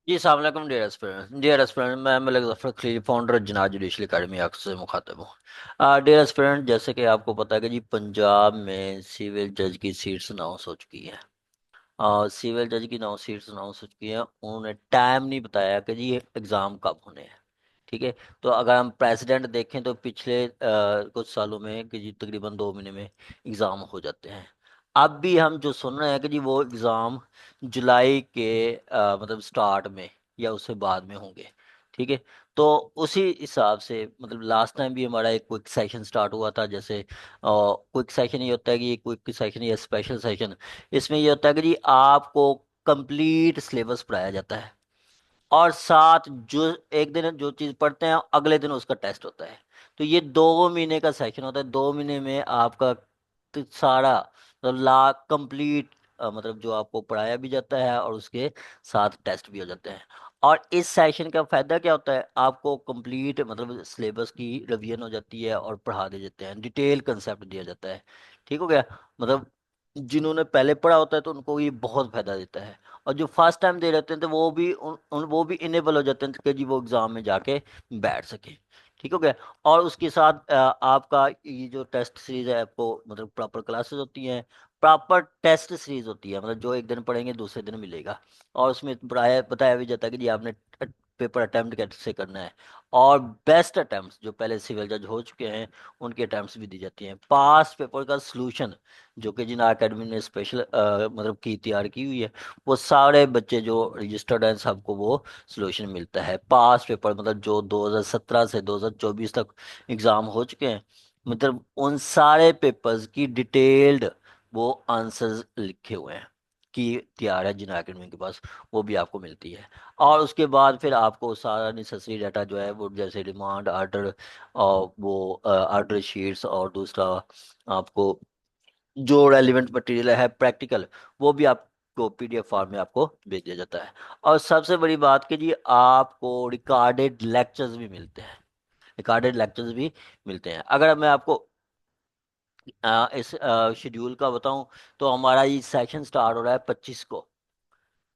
जी अस्सलाम वालेकुम dear aspirant मैं मलिक ज़फ़र खलील फाउंडर जनाब जुडिशल अकेडमी आपसे मुखातब हूँ। डियर एस्पिरेंट, जैसे कि आपको पता है कि जी पंजाब में सिविल जज की सीट्स अनाउंस हो चुकी हैं। सिविल जज की 9 सीट्स अनाउंस हो चुकी हैं। उन्होंने टाइम नहीं बताया कि जी ये एग्ज़ाम कब होने हैं। ठीक है। तो अगर हम प्रेसिडेंट देखें तो पिछले कुछ सालों में कि जी तकरीबन 2 महीने में एग्ज़ाम हो जाते हैं। अब भी हम जो सुन रहे हैं कि जी वो एग्ज़ाम जुलाई के मतलब स्टार्ट में या उससे बाद में होंगे। ठीक है। तो उसी हिसाब से मतलब लास्ट टाइम भी हमारा एक क्विक सेशन स्टार्ट हुआ था। जैसे क्विक सेशन ये होता है कि क्विक सेशन या स्पेशल सेशन, इसमें ये होता है कि जी आपको कंप्लीट सिलेबस पढ़ाया जाता है और साथ जो एक दिन जो चीज़ पढ़ते हैं अगले दिन उसका टेस्ट होता है। तो ये 2 महीने का सेशन होता है। 2 महीने में आपका सारा मतलब ला कंप्लीट मतलब जो आपको पढ़ाया भी जाता है और उसके साथ टेस्ट भी हो जाते हैं। और इस सेशन का फ़ायदा क्या होता है, आपको कंप्लीट मतलब सिलेबस की रिवीजन हो जाती है और पढ़ा दिए जाते हैं, डिटेल कंसेप्ट दिया जाता है। ठीक हो गया। मतलब जिन्होंने पहले पढ़ा होता है तो उनको ये बहुत फ़ायदा देता है। और जो फर्स्ट टाइम दे रहते हैं तो वो भी इनेबल हो जाते हैं कि जी वो एग्ज़ाम में जाके बैठ सके। ठीक हो गया। और उसके साथ आपका ये जो टेस्ट सीरीज़ है आपको मतलब प्रॉपर क्लासेस होती हैं, प्रॉपर टेस्ट सीरीज़ होती है, मतलब जो एक दिन पढ़ेंगे दूसरे दिन मिलेगा। और उसमें पढ़ाया बताया भी जाता है कि जी आपने पेपर अटेम्प्ट कैसे करना है। और बेस्ट अटेम्प्ट्स जो पहले सिविल जज हो चुके हैं उनकी अटेम्प्ट्स भी दी जाती हैं। पास पेपर का सॉल्यूशन जो कि जिन अकेडमी ने स्पेशल मतलब की तैयार की हुई है, वो सारे बच्चे जो रजिस्टर्ड हैं सबको वो सॉल्यूशन मिलता है। पास पेपर मतलब जो 2017 से 2024 तक एग्ज़ाम हो चुके हैं, मतलब उन सारे पेपर्स की डिटेल्ड वो आंसर्स लिखे हुए हैं कि तैयार है जिन अकेडमी के पास, वो भी आपको मिलती है। और उसके बाद फिर आपको सारा नेसेसरी डाटा जो है वो जैसे डिमांड आर्डर और वो आर्डर शीट्स और दूसरा आपको जो रेलिवेंट मटेरियल है प्रैक्टिकल, वो भी आपको पीडीएफ फॉर्म में आपको भेज दिया जाता है। और सबसे बड़ी बात कि जी आपको रिकॉर्डेड लेक्चर्स भी मिलते हैं। रिकॉर्डेड लेक्चर्स भी मिलते हैं। अगर मैं आपको इस शेड्यूल का बताऊं तो हमारा ये सेशन स्टार्ट हो रहा है 25 को।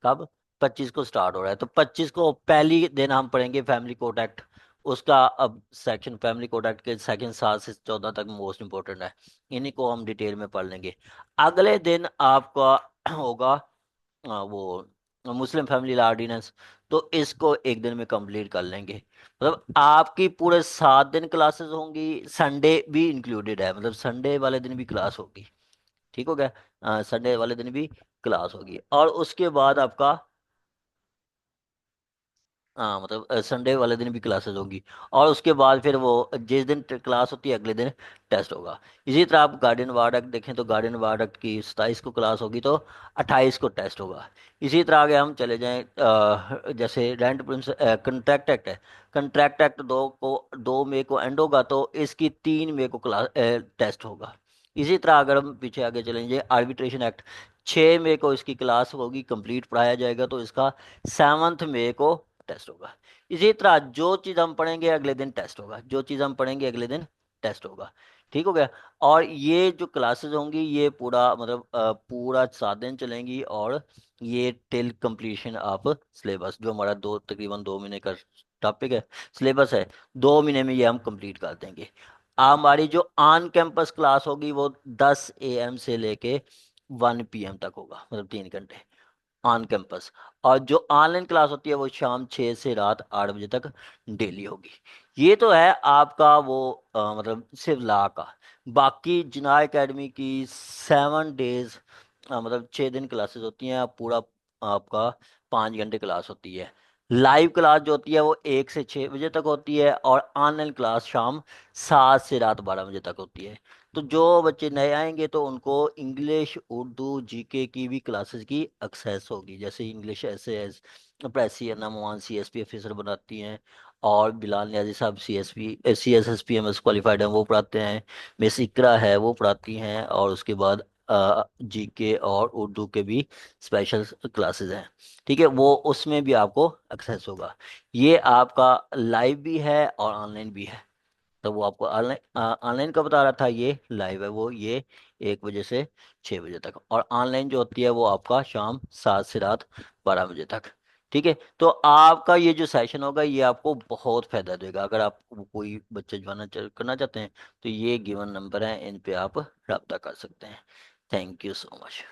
कब? 25 को स्टार्ट हो रहा है। तो 25 को पहली दिन हम पढ़ेंगे फैमिली कोड एक्ट। उसका अब सेक्शन फैमिली कोड एक्ट के सेक्शन 7 से 14 तक मोस्ट इंपॉर्टेंट है। इन्हीं को हम डिटेल में पढ़ लेंगे। अगले दिन आपका होगा वो मुस्लिम फैमिली लॉ ऑर्डिनेंस। तो इसको एक दिन में कंप्लीट कर लेंगे। मतलब आपकी पूरे 7 दिन क्लासेस होंगी, संडे भी इंक्लूडेड है, मतलब संडे वाले दिन भी क्लास होगी। ठीक हो गया। संडे वाले दिन भी क्लास होगी। और उसके बाद आपका हाँ मतलब संडे वाले दिन भी क्लासेस होगी। और उसके बाद फिर वो जिस दिन क्लास होती है अगले दिन टेस्ट होगा। इसी तरह आप गार्डियन वार्ड एक्ट देखें तो गार्डियन वार्ड एक्ट की 27 को क्लास होगी तो 28 को टेस्ट होगा। इसी तरह आगे हम चले जाएं जैसे रेंट प्रिंस कंट्रैक्ट एक्ट है। कंट्रैक्ट एक्ट 2 मई को एंड होगा तो इसकी 3 मई को क्लास टेस्ट होगा। इसी तरह अगर हम पीछे आगे चलेंगे आर्बिट्रेशन एक्ट, 6 मई को इसकी क्लास होगी, कंप्लीट पढ़ाया जाएगा तो इसका 7 मई को टेस्ट होगा। इसी तरह जो चीज़ हम पढ़ेंगे अगले दिन टेस्ट होगा, जो चीज़ हम पढ़ेंगे अगले दिन टेस्ट होगा। ठीक हो गया। और ये जो क्लासेस होंगी ये पूरा मतलब पूरा 7 दिन चलेंगी। और ये टिल कंप्लीशन ऑफ सिलेबस जो हमारा तकरीबन 2 महीने का टॉपिक है, सिलेबस है, 2 महीने में ये हम कंप्लीट कर देंगे। हमारी जो ऑन कैंपस क्लास होगी वो 10 AM से लेके 1 PM तक होगा, मतलब 3 घंटे ऑन कैंपस। और जो ऑनलाइन क्लास होती है वो शाम 6 से रात 8 बजे तक डेली होगी। ये तो है आपका वो मतलब सिर्फ ला का। बाकी जिना एकेडमी की 7 डेज मतलब 6 दिन क्लासेस होती हैं। पूरा आपका 5 घंटे क्लास होती है। लाइव क्लास जो होती है वो 1 से 6 बजे तक होती है और ऑनलाइन क्लास शाम 7 से रात 12 बजे तक होती है। तो जो बच्चे नए आएंगे तो उनको इंग्लिश उर्दू जीके की भी क्लासेस की एक्सेस होगी। जैसे इंग्लिश ऐसे एस प्रेसी अन्ना मोहन सीएसपी ऑफिसर बनाती हैं। और बिलाल नियाजी साहब CSSPMS क्वालिफाइड हैं, वो पढ़ाते हैं। मिस इकरा है वो पढ़ाती हैं। और उसके बाद जीके और उर्दू के भी स्पेशल क्लासेस हैं। ठीक है, वो उसमें भी आपको एक्सेस होगा। ये आपका लाइव भी है और ऑनलाइन भी है। तो वो आपको ऑनलाइन ऑनलाइन का बता रहा था, ये लाइव है वो ये 1 बजे से 6 बजे तक। और ऑनलाइन जो होती है वो आपका शाम 7 से रात 12 बजे तक। ठीक है, तो आपका ये जो सेशन होगा ये आपको बहुत फायदा देगा। अगर आप कोई बच्चे ज्वाइन करना चाहते हैं तो ये गिवन नंबर है, इन पे आप रब्ता कर सकते हैं। Thank you so much.